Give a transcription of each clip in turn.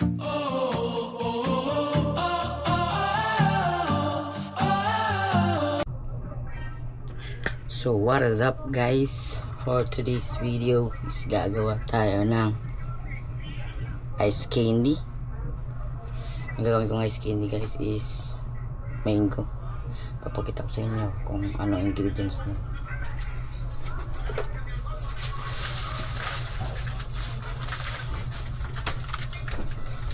So what is up guys, for today's video is gagawa tayo ng ice candy. Ang gagawin kong ice candy guys is mango. Papakita ko sa inyo kung ano ang ingredients niya.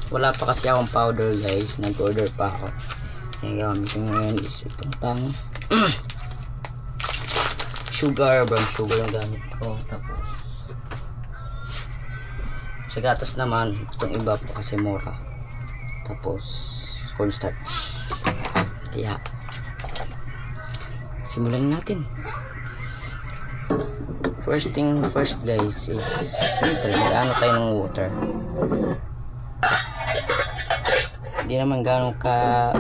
Wala pa kasi akong powder guys, nag-order pa ako. Ang gamit ko ngayon is itong brown sugar ang gamit ko. Tapos sa gatas naman, itong iba po kasi mura. Tapos cornstarch. Kaya simulan natin. First thing first guys is simple, mag-ano tayo ng water. Hindi naman gano'ng ka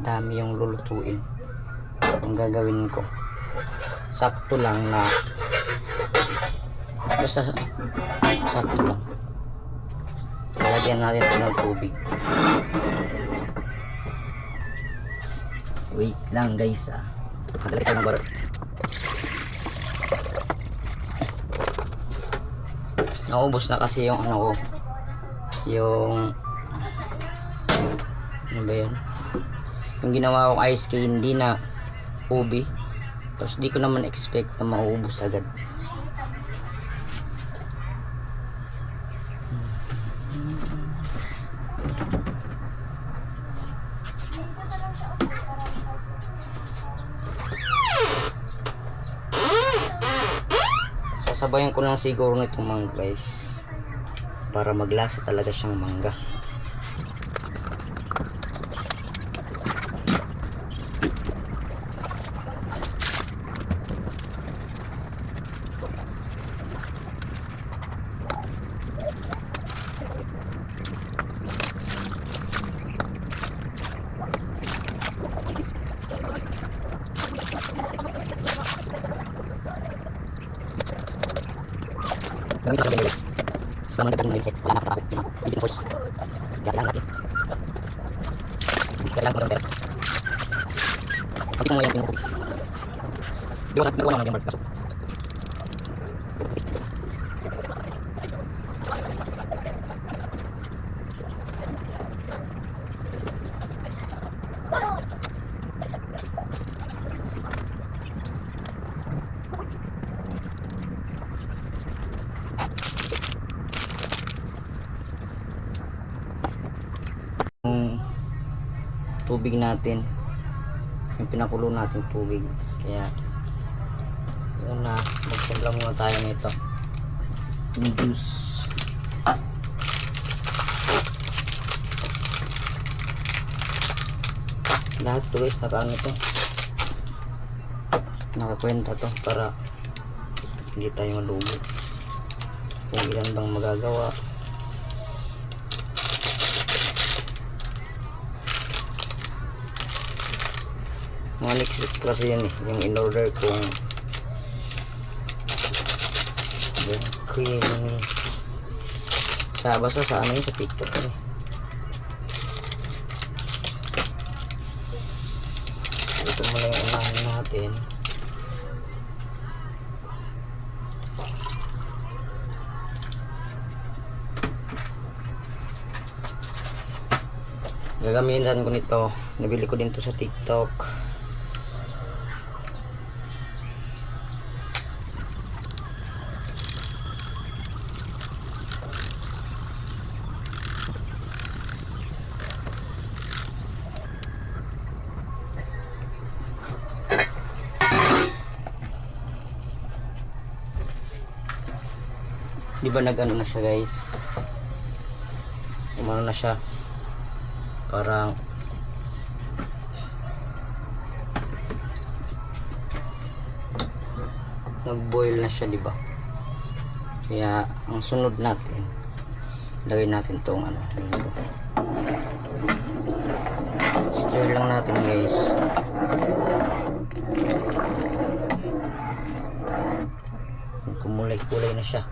dami yung lulutuin. Ang gagawin ko, sakto lang na basta sakto lang. Lalagyan natin ito ng tubig. Wait lang guys Magalagay tayo ng butter. Naubos na kasi yung ano ko, yung ano ba yan, yung ginawa kong ice candy na ubi. Tapos di ko naman expect na mauubos agad. Sasabayan ko lang siguro nitong mangga guys, para maglasa talaga siyang mangga. Gamit lang guys. Wala man nagtatang na check. Wala nakatraffic. Hindi force. Kailangan natin. Kailangan mo lang pera. Kapit mo lang yung pinukupit. Di ba nagawa naman yung mark. Tubig natin, yung pinakulo natin tubig, kaya yun na, magsimbla muna tayo nito yung juice. Lahat to guys, nakakwenta to para hindi tayo malugi kung ilan bang magagawa. Mga next kasi yun yung in-order kong creamy basta sa ano yun, sa TikTok ito muna yung unahin natin. Gagamitan ko nito, nabili ko din to sa TikTok. Di ba nag-ano na siya guys, umano na siya, parang nag-boil na siya, di ba? Kaya ang sunod natin, lagay natin tong mango. Stir lang natin guys. Kumulay-kulay na siya.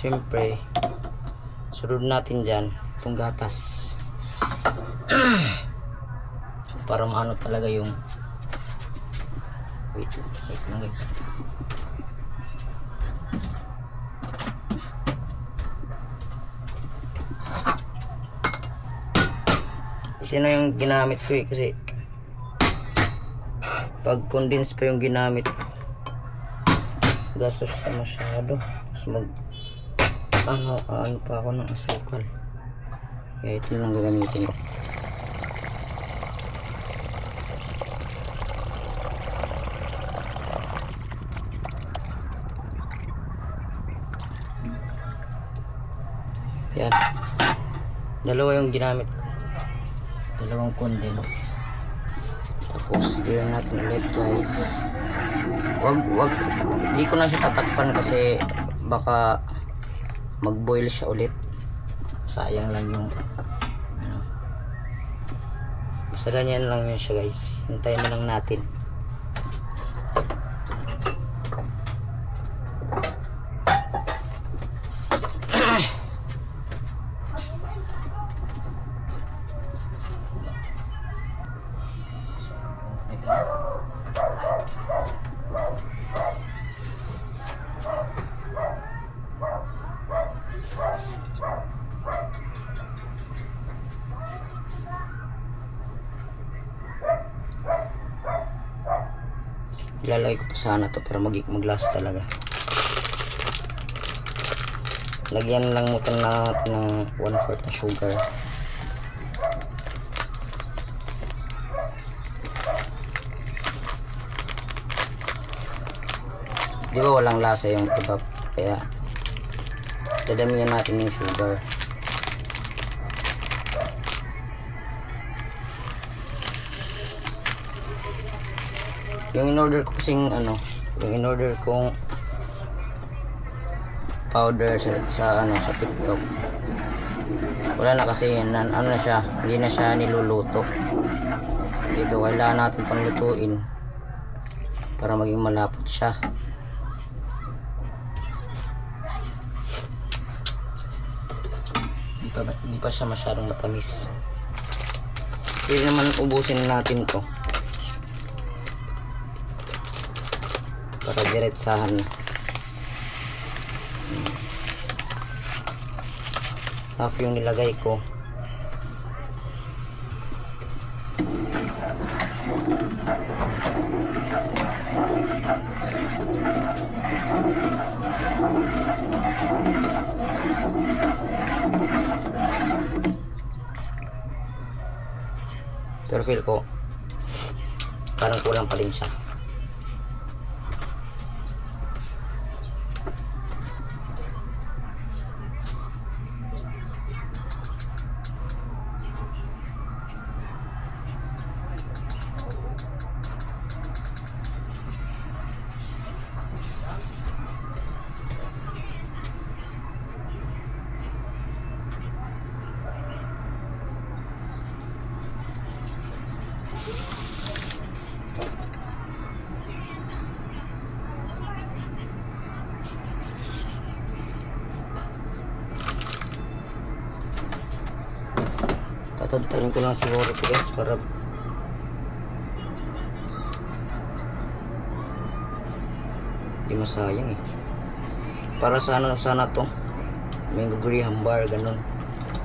syempre sunod natin dyan itong gatas para maano talaga yung wait lang guys. Kasi na yung ginamit ko kasi pag condense pa yung ginamit gastos na masyado, tapos ano pa ako ng asukal, kaya ito lang gagamitin ko. Yan, dalawa yung ginamit ko, dalawang condense. Tapos tingnan natin ulit guys. Wag hindi ko na siya tatakpan kasi baka mag-boil siya ulit, sayang lang yung ano. Basta ganyan lang yun siya guys, hintayin na lang natin. Ilalagay ko pa sana to para maglasa talaga. Lagyan lang mo natin ng 1/4 na sugar. Di ba walang lasa yung kebab, kaya dadamihan natin yung sugar. Yung in-order ko kasing ano, yung in-order kong powder sa TikTok. Wala na kasi yan, ano na siya, hindi na siya niluluto. Dito kailangan natin pang lutuin para maging malapot siya. Hindi pa siya masyadong matamis. Hindi naman ubusin natin to para diretsahan na. Half yung nilagay ko. Pero feel ko parang kulang pa rin siya. Tatantayin ko lang siguro ito guys para di masayang eh. Para sana to may guguri hambar ganun,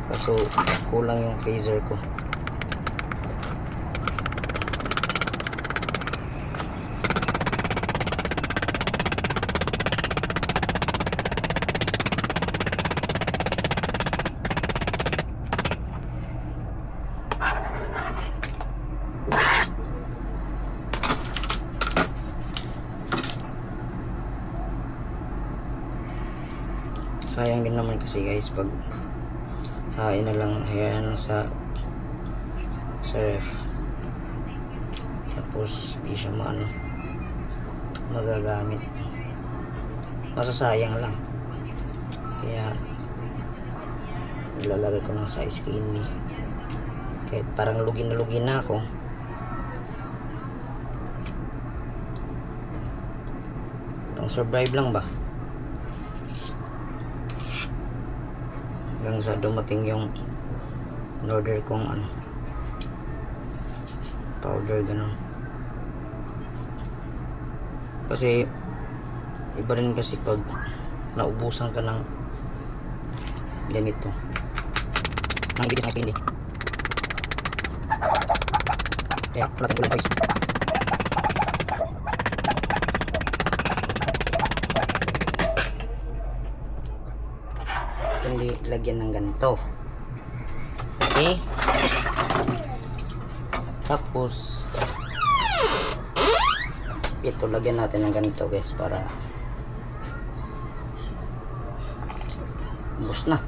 kaso kulang yung freezer ko. Sayang din naman kasi guys pag hain na lang, hayaan sa ref tapos di siya magagamit, masasayang lang. Kaya nilalagay ko ng sa ice candy kahit parang lugin na ako. Pang survive lang ba. hanggang sa dumating yung order kong ano, powder ganun. Kasi iba rin kasi pag naubusan ka ng ganito nang ibigay sa ice candy. Kaya wala tayong guys. Kundi lagyan ng ganito. Okay, tapos ito lagyan natin ng ganito guys para ubos na.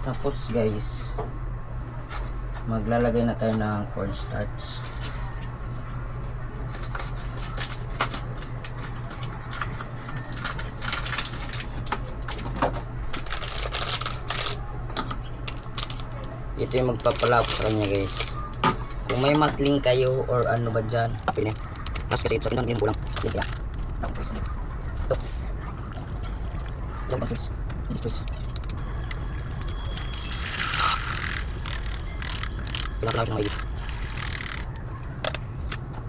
Tapos guys, maglalagay na tayo ng cornstarch. Ito yung magpapalap sa kanya guys. Kung may matling kayo or ano ba dyan, pwede. Tapos kasi sa akin yung kulang. Ito. Ito ba guys? Ito. Pinapalawin na maigit.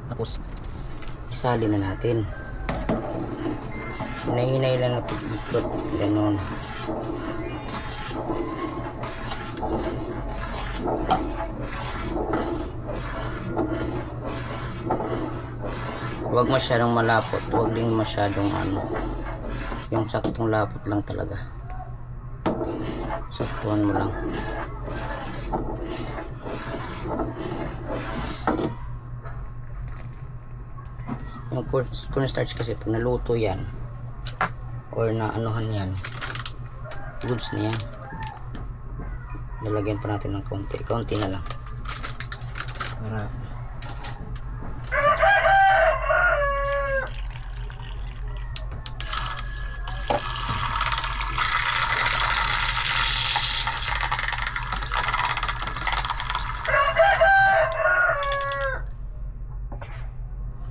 Tapos isali na natin. Hinahinay lang na pag-ikot. Ganon. Huwag masyadong malapot. Huwag din masyadong ano. Yung saktong lapot lang talaga. Saktuhan mo lang. Yung cornstarch kasi pag naluto yan or na anuhan yan, goods na yan. Lalagyan pa natin ng konti na lang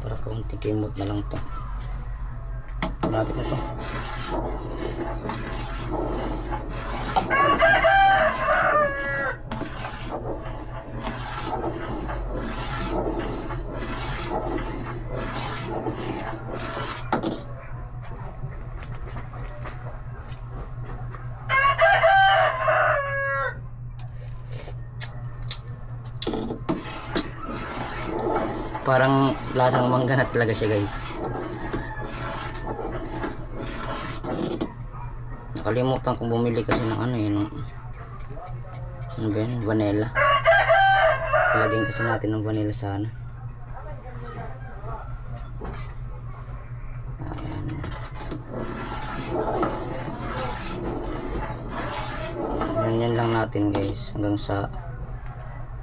para kaunting kimot na lang to. Malapit na to. Parang lasang mangga na talaga siya guys. Nakalimutan kong bumili kasi ng ano yun, ano ba yun? Vanilla. Lagyan kasi natin ng vanilla sana. Ayan. Ganyan lang natin guys hanggang sa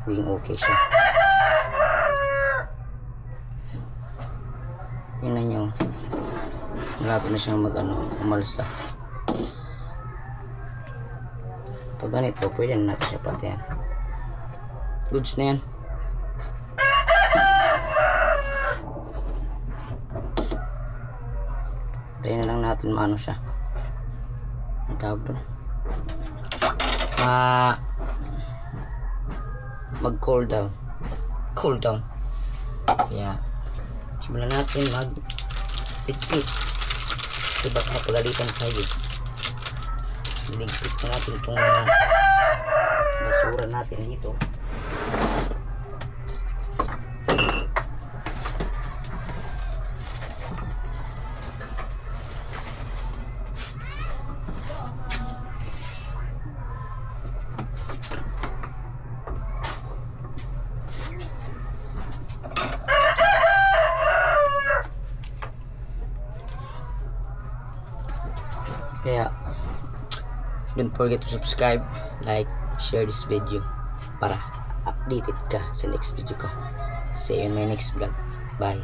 maging okay siya. Tingnan nyo, malapit na siyang umalsa. Pag ganito, pwede na natin siya pati yan. Goods na yan. Tayo na lang natin maano siya. Ang tawag doon. Mag-cool down. Cool down. Kaya, simulan natin mag-tiktik. Diba kapagalitan tayo. Niligpit na natin itong basura natin dito. Don't forget to subscribe, like, share this video para updated ka sa next video ko. See you in my next vlog. Bye.